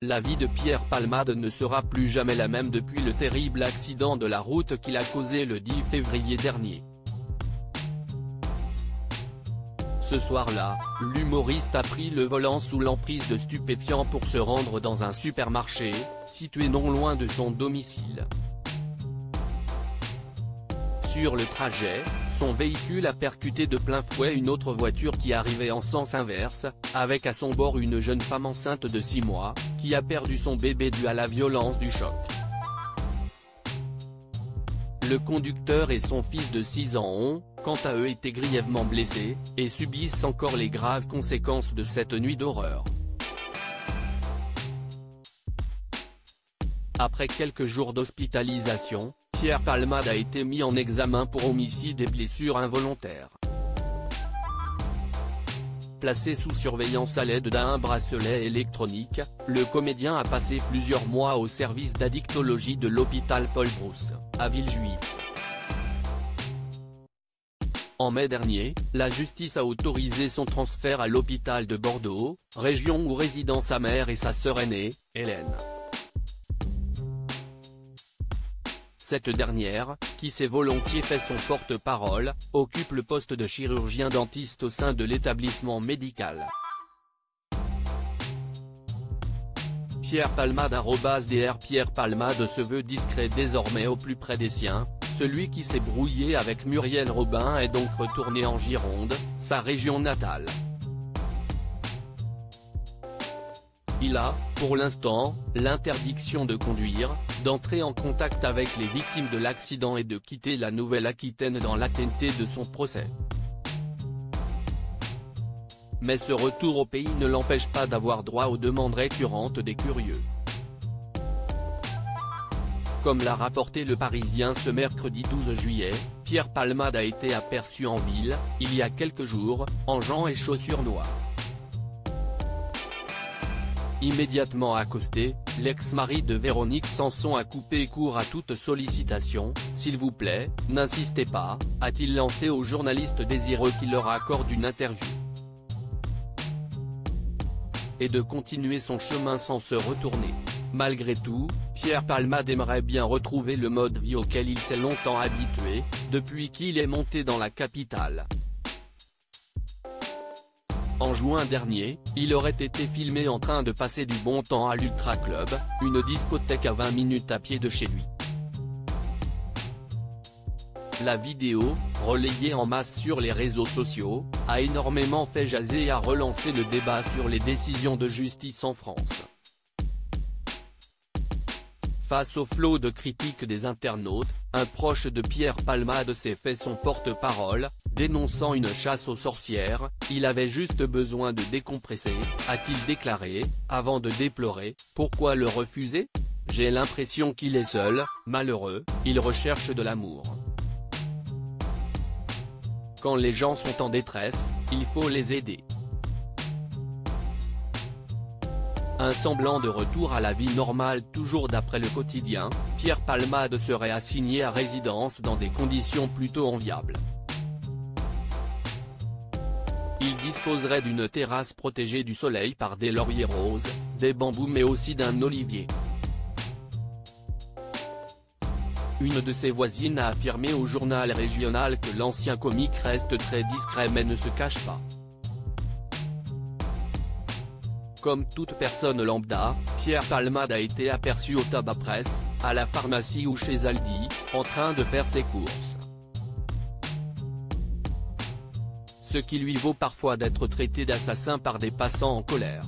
la vie de Pierre Palmade ne sera plus jamais la même depuis le terrible accident de la route qu'il a causé le 10 février dernier. Ce soir-là, l'humoriste a pris le volant sous l'emprise de stupéfiants pour se rendre dans un supermarché, situé non loin de son domicile. Sur le trajet, son véhicule a percuté de plein fouet une autre voiture qui arrivait en sens inverse, avec à son bord une jeune femme enceinte de 6 mois, qui a perdu son bébé dû à la violence du choc. Le conducteur et son fils de 6 ans ont, quant à eux, été grièvement blessés, et subissent encore les graves conséquences de cette nuit d'horreur. Après quelques jours d'hospitalisation, Pierre Palmade a été mis en examen pour homicide et blessures involontaires. Placé sous surveillance à l'aide d'un bracelet électronique, le comédien a passé plusieurs mois au service d'addictologie de l'hôpital Paul Brousse, à Villejuif. En mai dernier, la justice a autorisé son transfert à l'hôpital de Bordeaux, région où résident sa mère et sa sœur aînée, Hélène. Cette dernière, qui s'est volontiers fait son porte-parole, occupe le poste de chirurgien dentiste au sein de l'établissement médical. Pierre Palmade @Dr Pierre Palmade se veut discret désormais au plus près des siens, celui qui s'est brouillé avec Muriel Robin est donc retourné en Gironde, sa région natale. Il a, pour l'instant, l'interdiction de conduire, d'entrer en contact avec les victimes de l'accident et de quitter la Nouvelle-Aquitaine dans l'attente de son procès. Mais ce retour au pays ne l'empêche pas d'avoir droit aux demandes récurrentes des curieux. Comme l'a rapporté Le Parisien ce mercredi 12 juillet, Pierre Palmade a été aperçu en ville, il y a quelques jours, en jeans et chaussures noires. Immédiatement accosté, l'ex-mari de Véronique Sanson a coupé court à toute sollicitation. « S'il vous plaît, n'insistez pas », a-t-il lancé aux journalistes désireux qui leur accordent une interview. Et de continuer son chemin sans se retourner. Malgré tout, Pierre Palmade aimerait bien retrouver le mode vie auquel il s'est longtemps habitué, depuis qu'il est monté dans la capitale. En juin dernier, il aurait été filmé en train de passer du bon temps à l'Ultra Club, une discothèque à 20 minutes à pied de chez lui. La vidéo, relayée en masse sur les réseaux sociaux, a énormément fait jaser et a relancé le débat sur les décisions de justice en France. Face au flot de critiques des internautes, un proche de Pierre Palmade s'est fait son porte-parole, dénonçant une chasse aux sorcières. « Il avait juste besoin de décompresser », a-t-il déclaré, avant de déplorer « Pourquoi le refuser ? J'ai l'impression qu'il est seul, malheureux, il recherche de l'amour. Quand les gens sont en détresse, il faut les aider. » Un semblant de retour à la vie normale. Toujours d'après Le Quotidien, Pierre Palmade serait assigné à résidence dans des conditions plutôt enviables. Il disposerait d'une terrasse protégée du soleil par des lauriers roses, des bambous mais aussi d'un olivier. Une de ses voisines a affirmé au journal régional que l'ancien comique reste très discret mais ne se cache pas. Comme toute personne lambda, Pierre Palmade a été aperçu au tabac presse, à la pharmacie ou chez Aldi, en train de faire ses courses. Ce qui lui vaut parfois d'être traité d'assassin par des passants en colère.